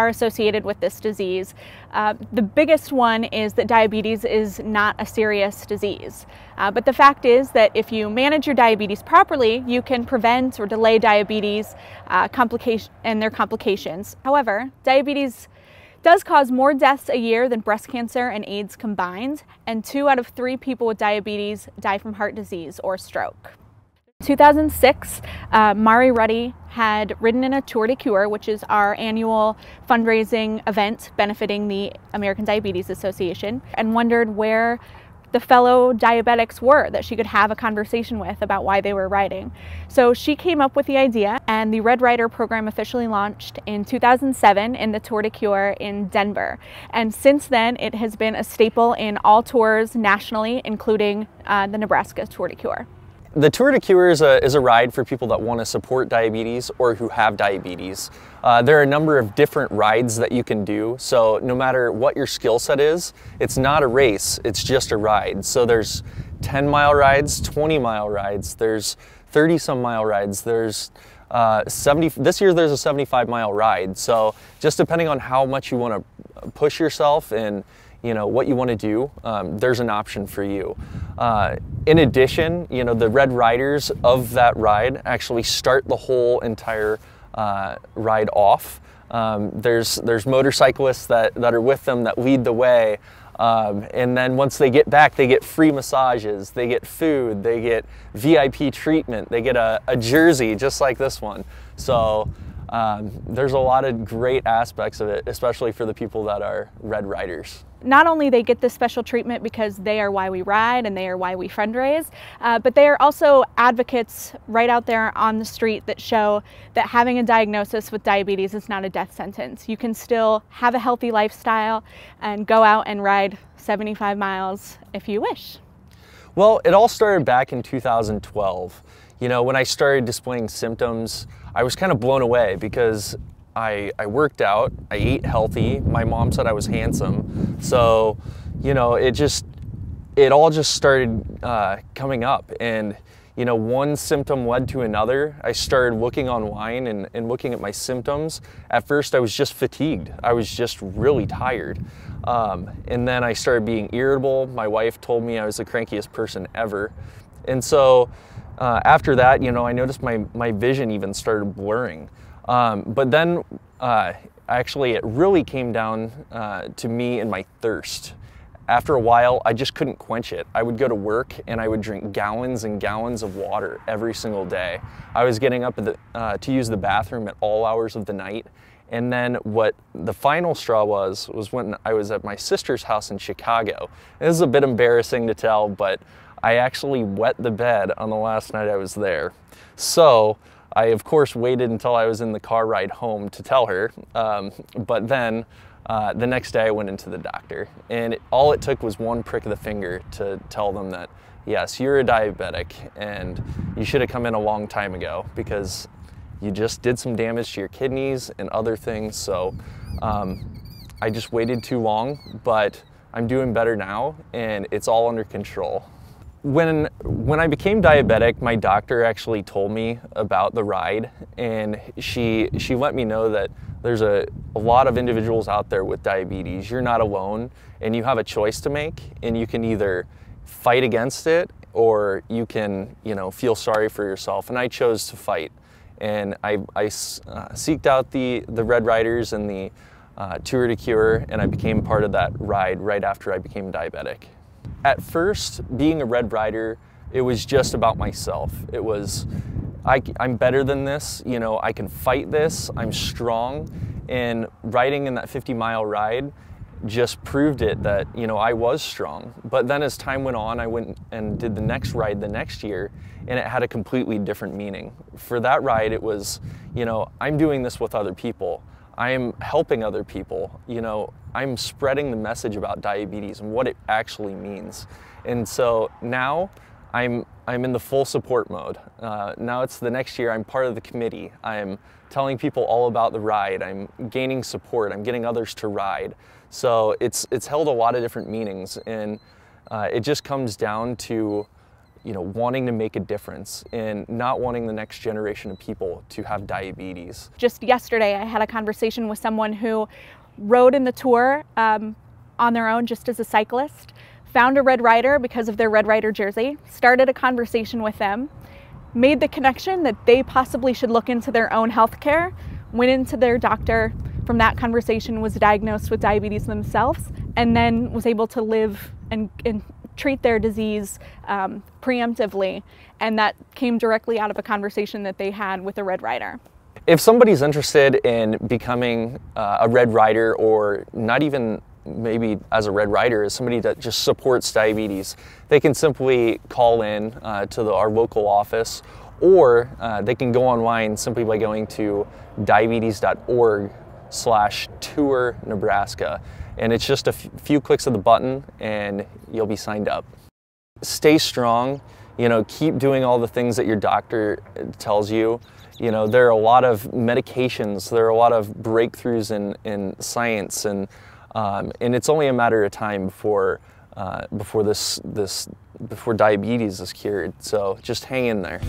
are associated with this disease. The biggest one is that diabetes is not a serious disease. But the fact is that if you manage your diabetes properly, you can prevent or delay diabetes and their complications. However, diabetes does cause more deaths a year than breast cancer and AIDS combined, and 2 out of 3 people with diabetes die from heart disease or stroke. In 2006, Mari Ruddy had ridden in a Tour de Cure, which is our annual fundraising event benefiting the American Diabetes Association, and wondered where the fellow diabetics were that she could have a conversation with about why they were riding. So she came up with the idea, and the Red Rider program officially launched in 2007 in the Tour de Cure in Denver. And since then, it has been a staple in all tours nationally, including the Nebraska Tour de Cure. The Tour de Cure is a ride for people that want to support diabetes or who have diabetes. There are a number of different rides that you can do, so no matter what your skill set is, it's not a race, it's just a ride. So there's 10-mile rides, 20-mile rides, there's 30-some mile rides, there's this year there's a 75-mile ride. So just depending on how much you want to push yourself and what you want to do, there's an option for you. In addition, the Red Riders of that ride actually start the whole entire ride off. There's motorcyclists that are with them that lead the way. And then once they get back, they get free massages, they get food, they get VIP treatment, they get a jersey just like this one. So there's a lot of great aspects of it, especially for the people that are Red Riders. Not only they get this special treatment because they are why we ride and they are why we fundraise, but they are also advocates right out there on the street that show that having a diagnosis with diabetes is not a death sentence. You can still have a healthy lifestyle and go out and ride 75 miles if you wish. Well, it all started back in 2012. When I started displaying symptoms, I was kind of blown away because I worked out, I ate healthy, my mom said I was handsome. So, it all just started coming up, and one symptom led to another. I started looking online and looking at my symptoms. At first I was just fatigued. I was just really tired. And then I started being irritable. My wife told me I was the crankiest person ever. And so after that, I noticed my vision even started blurring. But then actually it really came down to me and my thirst. After a while, I just couldn't quench it. I would go to work and I would drink gallons and gallons of water every single day. I was getting up to use the bathroom at all hours of the night. And then what the final straw was when I was at my sister's house in Chicago. This is a bit embarrassing to tell, but I actually wet the bed on the last night I was there. So I, of course, waited until I was in the car ride home to tell her, but then the next day I went into the doctor, and all it took was one prick of the finger to tell them that, yes, you're a diabetic, and you should have come in a long time ago because you just did some damage to your kidneys and other things. So I just waited too long, but I'm doing better now, and it's all under control. When I became diabetic, my doctor actually told me about the ride, and she let me know that there's a lot of individuals out there with diabetes. You're not alone, and you have a choice to make, and you can either fight against it or you can feel sorry for yourself. And I chose to fight, and I seeked out the Red Riders and the Tour de Cure, and I became part of that ride right after I became diabetic. At first, being a Red Rider, it was just about myself. It was, I'm better than this, I can fight this, I'm strong, and riding in that 50-mile ride just proved it that, I was strong. But then as time went on, I went and did the next ride the next year, and it had a completely different meaning. For that ride, it was, I'm doing this with other people. I'm helping other people, I'm spreading the message about diabetes and what it actually means. And so now I'm in the full support mode. Now it's the next year, I'm part of the committee. I'm telling people all about the ride. I'm gaining support. I'm getting others to ride. So it's held a lot of different meanings, and it just comes down to wanting to make a difference and not wanting the next generation of people to have diabetes. Just yesterday, I had a conversation with someone who rode in the Tour on their own just as a cyclist, found a Red Ryder because of their Red Ryder jersey, started a conversation with them, made the connection that they possibly should look into their own health care, went into their doctor, from that conversation was diagnosed with diabetes themselves, and then was able to live and treat their disease preemptively. And that came directly out of a conversation that they had with a Red Ryder. If somebody's interested in becoming a Red Ryder, or not even maybe as a Red Ryder, as somebody that just supports diabetes, they can simply call in to our local office, or they can go online simply by going to diabetes.org/tour Nebraska. And it's just a few clicks of the button and you'll be signed up. Stay strong, keep doing all the things that your doctor tells you. There are a lot of medications, there are a lot of breakthroughs in science, and it's only a matter of time before diabetes is cured. So just hang in there.